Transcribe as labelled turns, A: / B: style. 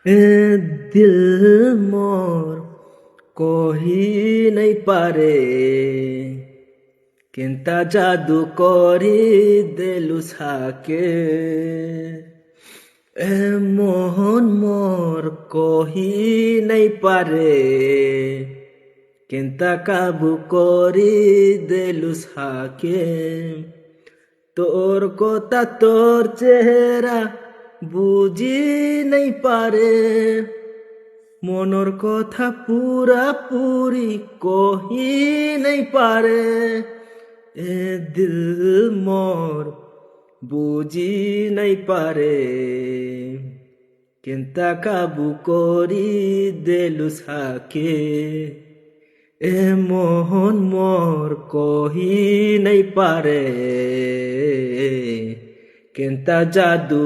A: ए दिल मोर कही नहीं पारे केनता जादू करी देलु साके ए मोहन मोर कही नहीं पारे केनता काबू करी देलु साके তোর কথা তোর চেহারা বুঝি নাই পারে মনর কথা পুরা পুরি কহি নাই পারে এ দিল মোর বুঝি নাই পারে কেনতা কাবু করি দেলু সাকে এ মোহন মোর কহি নাই পারে কেনতা জাদু